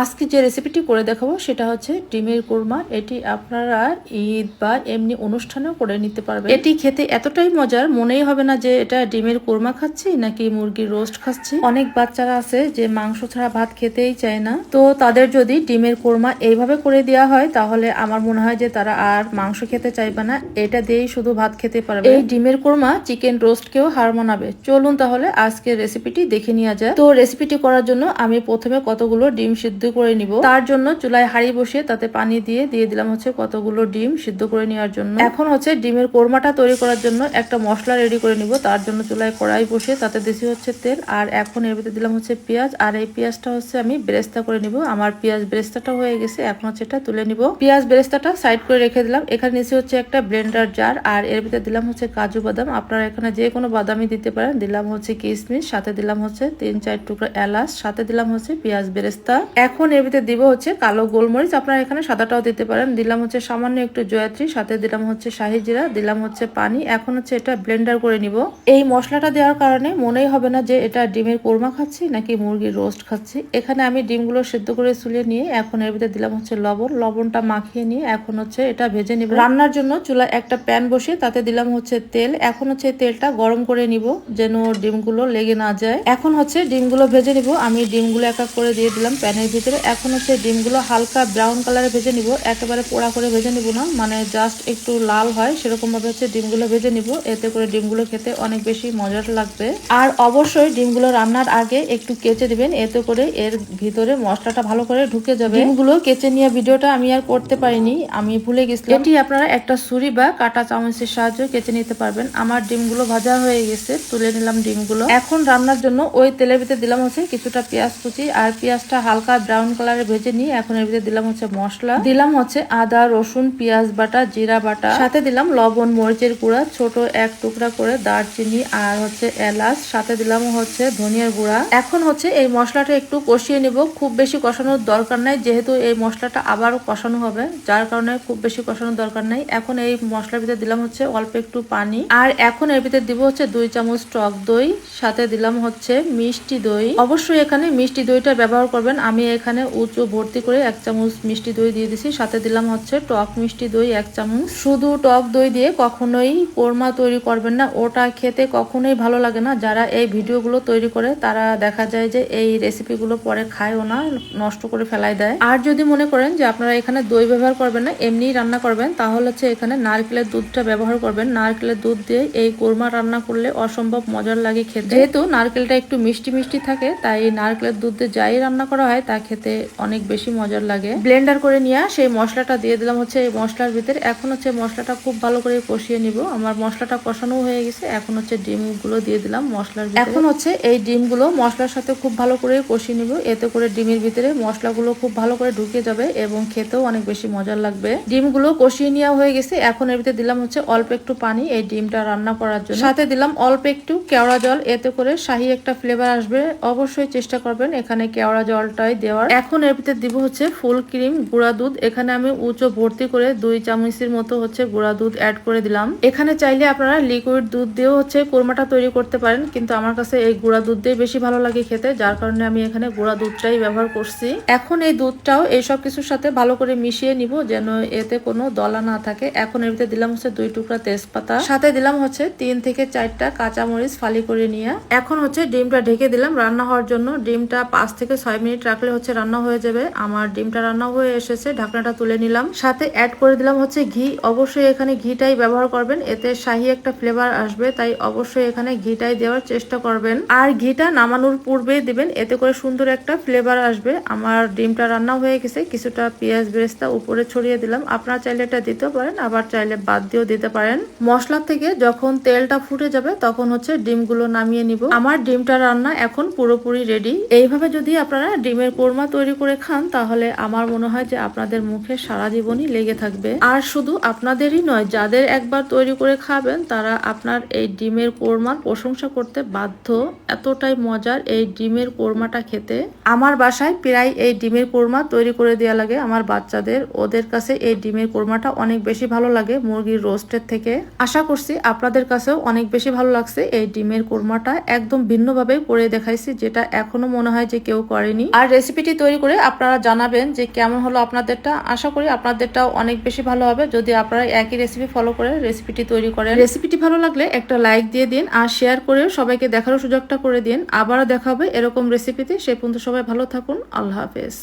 আজকে যে রেসিপিটি করে দেখাবো সেটা হচ্ছে ডিমের কোরমা। এটি আপনারা ঈদ বা এমনি অনুষ্ঠানেও করে নিতে পারবেন। এটি খেতে এতটাই মজার, মনেই হবে না যে এটা ডিমের কোরমা খাচ্ছি নাকি মুরগির রোস্ট খাচ্ছি। অনেক বাচ্চারা আছে যে মাংস ছাড়া ভাত খেতেই চায় না, তো তাদের যদি ডিমের কোরমা এইভাবে করে দেওয়া হয় তাহলে আমার মনে হয় যে তারা আর মাংস খেতে চাইবে না, এটা দিয়েই শুধু ভাত খেতে পারবে। এই ডিমের কোরমা চিকেন রোস্টকেও হার মানাবে। চলুন তাহলে আজকের রেসিপিটি দেখে নেওয়া যায়। তো রেসিপিটি করার জন্য আমি প্রথমে কতগুলো ডিম সিদ্ধ করে নিব। তার জন্য চুলায় হাঁড়ি বসিয়ে তাতে পানি দিয়ে দিলাম হচ্ছে কতগুলো ডিম সিদ্ধ করে নেওয়ার জন্য। এখন হচ্ছে ডিমের কোরমাটা তৈরি করার জন্য একটা মশলা রেডি করে নিব। তার জন্য চুলায় কড়াই বসিয়ে তাতে দিছি হচ্ছে তেল, আর এখন এর ভিতরে দিলাম হচ্ছে পেঁয়াজ, আর এই পেঁয়াজটা হচ্ছে আমি বেরেস্তা করে নিব। আমার পেঁয়াজ বেরেস্তাটা হয়ে গেছে, এখন হচ্ছে এটা তুলে নিব। পেঁয়াজ বেরেস্তাটা সাইড করে রেখে দিলাম। এখানে নিচে হচ্ছে একটা ব্লেন্ডার জার, আর এর ভিতরে দিলাম হচ্ছে কাজু বাদাম। আপনারা এখানে যে কোনো বাদামই দিতে পারেন। দিলাম হচ্ছে কিশমিশ, সাথে দিলাম হচ্ছে 3-4 টুকরা এলাচ, সাথে দিলাম হচ্ছে পেঁয়াজ বেরেস্তা। এখন এর ভিতরে দিব হচ্ছে কালো গোলমরিচ, আপনারা এখানে সাদাটাও দিতে পারেন। দিলাম হচ্ছে সামান্য একটু জয়ত্রী, সাথে দিলাম হচ্ছে শাহি জিরা, দিলাম হচ্ছে পানি। এখন হচ্ছে এটা ব্লেন্ডার করে নিব। এই মশলাটা দেওয়ার কারণে মনেই হবে না যে এটা ডিমের কোরমা খাচ্ছি নাকি মুরগির রোস্ট খাচ্ছি। এখানে আমি ডিমগুলো সিদ্ধ করে চুলিয়ে নিয়ে এখন এর ভিতরে দিলাম হচ্ছে লবণটা মাখিয়ে নিয়ে এখন হচ্ছে এটা ভেজে নিব। রান্নার জন্য চুলায় একটা প্যান বসিয়ে তাতে দিলাম হচ্ছে তেল। এখন হচ্ছে তেলটা গরম করে নিব যেন ডিমগুলো লেগে না যায়। এখন হচ্ছে ডিমগুলো ভেজে নিব। আমি ডিমগুলো এক এক করে দিয়ে দিলাম প্যানের ভিতরে। এখন হচ্ছে ডিমগুলো হালকা ব্রাউন কালারে ভেজে নিব, একেবারে পোড়া করে ভেজে নিব না, মানে জাস্ট একটু লাল হয় সেরকম ভাবে হচ্ছে ডিমগুলো ভেজে নিব। এতে করে ডিমগুলো খেতে অনেক বেশি মজার লাগবে। আর অবশ্যই ডিমগুলো রান্নার আগে একটু কেচে দিবেন, এতে করে এর ভিতরে মশলাটা ভালো করে ঢুকে যাবে। ডিমগুলো কেচে নিয়ে ভিডিওটা আমি আর করতে পারিনি, আমি ভুলে গেছিলাম। এটি আপনারা একটা ছুরি বা কাঁটা চামচের সাহায্যে কেচে নিতে পারবেন। আমার ডিমগুলো ভাজা হয়ে গেছে, তুলে নিলাম ডিমগুলো। এখন রান্নার জন্য ওই তেলের ভিতরে দিলাম হচ্ছে কিছুটা পেঁয়াজ কুচি, আর পেঁয়াজটা হালকা ব্রাউন কালারে ভেজে নিয়ে এখন এর ভিতরে দিলাম হচ্ছে মশলা। দিলাম হচ্ছে আদা রসুন পেঁয়াজ বাটা, জিরা বাটা, সাথে দিলাম লবণ মরিচের গুঁড়া, ছোট এক টুকরা করে দারচিনি আর হচ্ছে এলাচ, সাথে দিলাম হচ্ছে ধনিয়ার গুঁড়া। এখন হচ্ছে এই মশলাটা একটু কষিয়ে নিব। খুব বেশি কষানোর দরকার নাই, যেহেতু এই মশলাটা আবারও কষানো হবে, যার কারণে খুব বেশি কষানোর দরকার নাই। এখন এই মশলার ভিতরে দিলাম হচ্ছে অল্প একটু পানি, আর এখন এর ভিতরে দিব হচ্ছে 2 চামচ টক দই, সাথে দিলাম হচ্ছে মিষ্টি দই। অবশ্যই এখানে মিষ্টি দইটা ব্যবহার করবেন। আমি এখানে উঁচু ভর্তি করে 1 চামচ মিষ্টি দই দিয়ে দিছি, সাথে দিলাম হচ্ছে টক মিষ্টি দই 1 চামচ। শুধু টক দই দিয়ে কখনোই কোরমা তৈরি করবেন না, ওটা খেতে কখনোই ভালো লাগে না। যারা এই ভিডিওগুলো তৈরি করে তারা দেখা যায় যে এই রেসিপিগুলো পরে খায়ও না, নষ্ট করে ফেলাই দেয়। আর যদি মনে করেন যে আপনারা এখানে দই ব্যবহার করবেন না, এমনি রান্না করবেন, তাহলে হচ্ছে এখানে নারকেলের দুধটা ব্যবহার করবেন। নারকেলের দুধ দিয়ে এই কোরমা রান্না করলে অসম্ভব মজার লাগে খেতে। যেহেতু নারকেলটা একটু মিষ্টি মিষ্টি থাকে, তাই নারকেলের দুধ দিয়ে যাই রান্না করা হয় তা খেতে অনেক বেশি মজার লাগে। ব্লেন্ডার করে নিয়ে সেই মশলাটা দিয়ে দিলাম হচ্ছে এই মশলার ভিতরে। এখন হচ্ছে মশলাটা খুব ভালো করে কষিয়ে নিব। আমার মশলাটা কষানো হয়ে গেছে, এখন হচ্ছে ডিমগুলো দিয়ে দিলাম মশলার ভিতরে। এখন হচ্ছে এই ডিমগুলো মশলার সাথে খুব ভালো করে কষিয়ে নিব, এতে করে ডিমের ভিতরে মশলাগুলো খুব ভালো করে ঢুকে যাবে এবং খেতেও অনেক বেশি মজার লাগবে। ডিমগুলো কষিয়ে নেওয়া হয়ে গেছে, এখন এর ভিতরে দিলাম হচ্ছে অল্প একটু পানি এই ডিমটা রান্না করার জন্য, সাথে দিলাম অল্প একটু কেওড়া জল, এতে করে শাহি একটা ফ্লেভার আসবে। অবশ্যই চেষ্টা করবেন এখানে কেওড়া জলটাই দেওয়ার। এখন এর ভিতরে দিব হচ্ছে ফুল ক্রিম গুঁড়া দুধ। এখানে আমি উঁচু ভর্তি করে 2 চামচের মতো হচ্ছে গুঁড়া দুধ অ্যাড করে দিলাম। এখানে চাইলে আপনারা লিকুইড দুধ দিয়েও হচ্ছে কোরমাটা তৈরি করতে পারেন, কিন্তু আমার কাছে এই গুঁড়া দুধ দিয়ে বেশি ভালো লাগে খেতে, যার কারণে আমি এখানে গুঁড়া দুধটাই ব্যবহার করছি। এখন এই দুধটাও এইসব কিছুর সাথে ভালো করে মিশিয়ে নিব যেন এতে কোনো দলা না থাকে। এখন এর ভিতরে দিলাম হচ্ছে 2 টুকরা তেজপাতা, সাথে দিলাম হচ্ছে 3 থেকে 4টা কাঁচামরিচ ফালি করে নিয়ে। এখন হচ্ছে ডিমটা ঢেকে দিলাম রান্না হওয়ার জন্য। ডিমটা 5 থেকে 6 মিনিট রাখলে হচ্ছে রান্না হয়ে যাবে। আমার ডিমটা রান্না হয়ে এসেছে, ঢাকনাটা তুলে নিলাম। সাথে অ্যাড করে দিলাম হচ্ছে ঘি। অবশ্যই এখানে ঘিটাই ব্যবহার করবেন, এতে শাহি একটা ফ্লেভার আসবে, তাই অবশ্যই এখানে ঘিটাই দেওয়ার চেষ্টা করবেন। আর ঘিটা নামানোর পূর্বে দিবেন, এতে করে সুন্দর একটা ফ্লেভার আসবে। আমার ডিমটা রান্না হয়ে গেছে, কিছুটা পেঁয়াজ বেরেস্তা উপরে ছড়িয়ে দিলাম। আপনারা চাইলে এটা দিতে পারেন, আবার চাইলে বাদ দিয়েও দিতে পারেন। মশলা থেকে যখন তেলটা ফুটে যাবে তখন হচ্ছে ডিমগুলো নামিয়ে নিব। আমার ডিমটা রান্না এখন পুরোপুরি রেডি। এইভাবে যদি আপনারা ডিমের কোরমা তৈরি করে খান তাহলে আমার মনে হয় যে আপনাদের মুখে সারা জীবনই লেগে থাকবে। আর শুধু আপনাদেরই নয়, যাদের একবার তৈরি করে খাবেন তারা আপনার এই ডিমের কোরমার প্রশংসা করতে বাধ্য। এতটাই মজার এই ডিমের কোরমাটা খেতে। আমার বাসায় প্রায় এই ডিমের কোরমা তৈরি করে দেওয়া লাগে আমার বাচ্চাদের। ওদের কাছে এই ডিমের কোরমাটা অনেক বেশি ভালো লাগে মুরগির রোস্টের থেকে। আশা করছি আপনাদের কাছেও অনেক বেশি ভালো লাগছে। এই ডিমের কোরমাটা একদম ভিন্নভাবে করে দেখাইছি, যেটা এখনো মনে হয় যে কেউ করেনি। আর রেসিপিটি রেসিপিটি তৈরি করে আপনারা জানাবেন যে কেমন হলো আপনাদেরটা। আশা করি আপনাদেরটাও অনেক বেশি ভালো হবে যদি আপনারা একই রেসিপি ফলো করে রেসিপিটি তৈরি করেন। রেসিপিটি ভালো লাগলে একটা লাইক দিয়ে দিন আর শেয়ার করে সবাইকে দেখারও সুযোগটা করে দিন। আবারও দেখা হবে এরকম রেসিপিতে। সে পর্যন্ত সবাই ভালো থাকুন। আল্লাহ হাফেজ।